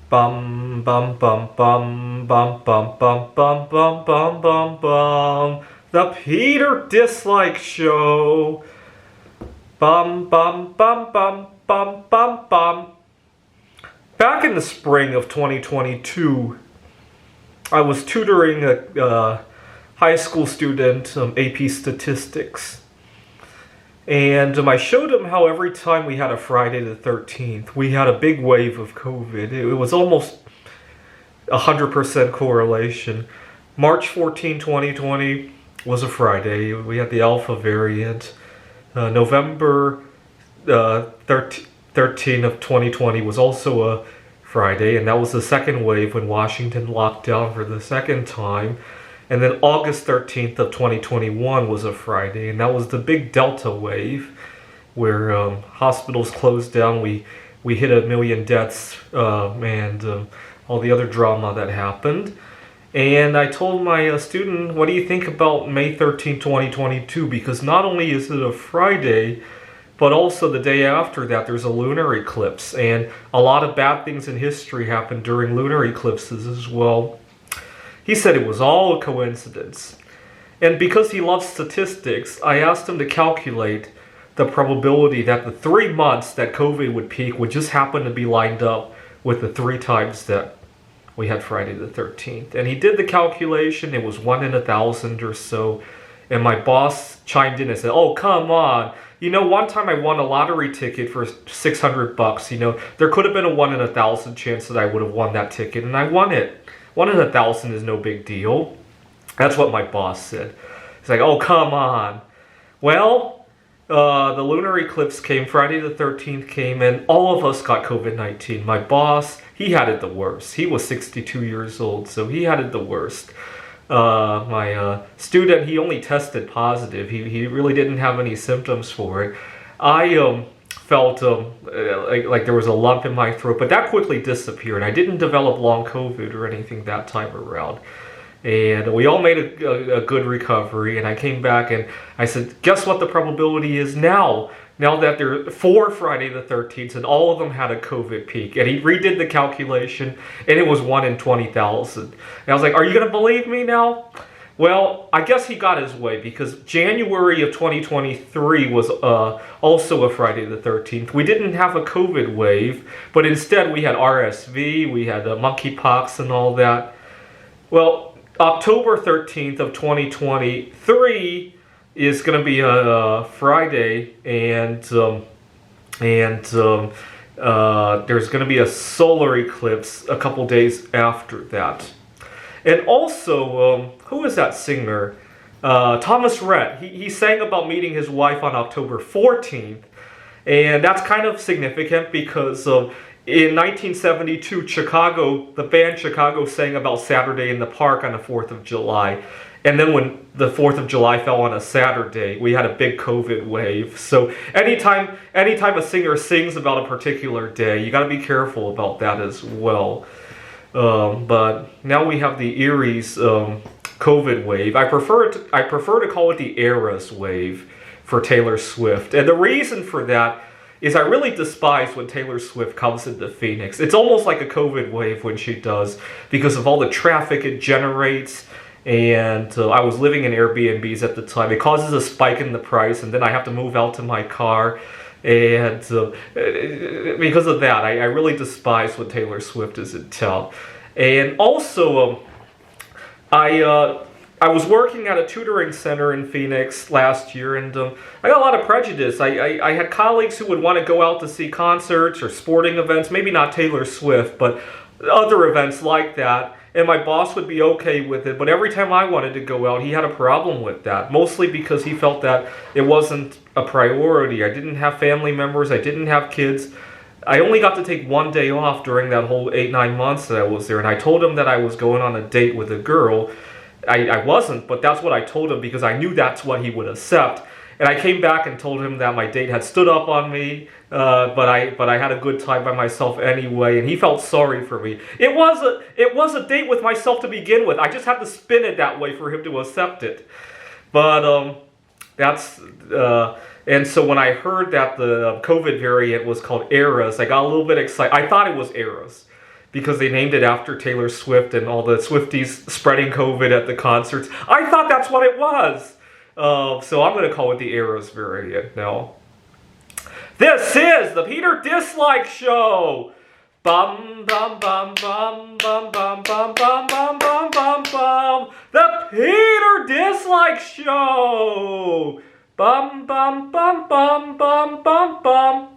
Bum bum bum bum bum bum bum bum bum bum bum bum. The Peter Dislike Show. Bum bum bum bum bum bum bum. Back in the spring of 2022, I was tutoring a high school student, AP Statistics. And I showed him how every time we had a Friday the 13th, we had a big wave of COVID. It was almost 100% correlation. March 14, 2020 was a Friday. We had the Alpha variant. November 13 of 2020 was also a Friday, and that was the second wave when Washington locked down for the second time. And then August 13th of 2021 was a Friday, and that was the big Delta wave, where hospitals closed down. We hit 1 million deaths, and all the other drama that happened. And I told my student, what do you think about May 13th, 2022? Because not only is it a Friday, but also the day after that, there's a lunar eclipse. And a lot of bad things in history happen during lunar eclipses as well. He said it was all a coincidence. And because he loves statistics, I asked him to calculate the probability that the 3 months that COVID would peak would just happen to be lined up with the 3 times that we had Friday the 13th. And he did the calculation. It was 1 in 1,000 or so. And my boss chimed in and said, "Oh, come on. You know, one time I won a lottery ticket for $600. You know, there could have been a 1 in 1,000 chance that I would have won that ticket, and I won it. 1 in 1,000 is no big deal." That's what my boss said. He's like, "Oh, come on." Well, the lunar eclipse came, Friday the 13th came, and all of us got COVID-19. My boss, he had it the worst. He was 62 years old, so he had it the worst. My student, he only tested positive. He really didn't have any symptoms for it. I felt like there was a lump in my throat, but that quickly disappeared. I didn't develop long COVID or anything that time around. And we all made a good recovery, and I came back and I said, guess what the probability is now? Now that there are 4 Friday the 13th, and all of them had a COVID peak. And he redid the calculation, and it was 1 in 20,000. And I was like, are you going to believe me now? Well, I guess he got his way, because January of 2023 was also a Friday the 13th. We didn't have a COVID wave, but instead we had RSV, we had monkeypox and all that. Well, October 13th of 2023 is going to be a Friday, and there's going to be a solar eclipse a couple days after that. And also, who is that singer? Thomas Rhett. He sang about meeting his wife on October 14th, and that's kind of significant because in 1972, Chicago, the band Chicago sang about Saturday in the Park on the 4th of July. And then when the 4th of July fell on a Saturday, we had a big COVID wave. So anytime a singer sings about a particular day, you got to be careful about that as well. But now we have the Erie's COVID wave. I prefer to call it the Eras wave for Taylor Swift. And the reason for that is I really despise when Taylor Swift comes into Phoenix. It's almost like a COVID wave when she does, because of all the traffic it generates. And I was living in Airbnbs at the time. It causes a spike in the price, and then I have to move out to my car. And because of that, I really despise when Taylor Swift is in town. And also, I was working at a tutoring center in Phoenix last year, and I got a lot of prejudice. I had colleagues who would want to go out to see concerts or sporting events, maybe not Taylor Swift, but other events like that. And my boss would be okay with it, but every time I wanted to go out, he had a problem with that, mostly because he felt that it wasn't a priority. I didn't have family members, I didn't have kids. I only got to take 1 day off during that whole 8-9 months that I was there, and I told him that I was going on a date with a girl. I wasn't, but that's what I told him because I knew that's what he would accept. And I came back and told him that my date had stood up on me, but I had a good time by myself anyway, and he felt sorry for me. It was a date with myself to begin with. I just had to spin it that way for him to accept it. But and so when I heard that the COVID variant was called Eras, I got a little bit excited. I thought it was Eras, because they named it after Taylor Swift and all the Swifties spreading COVID at the concerts. I thought that's what it was. So I'm going to call it the Eros variant now. This is the Peter Dislike Show. Bum bum bum bum bum bum bum bum bum bum bum bum. The Peter Dislike Show. Bum bum bum bum bum bum bum.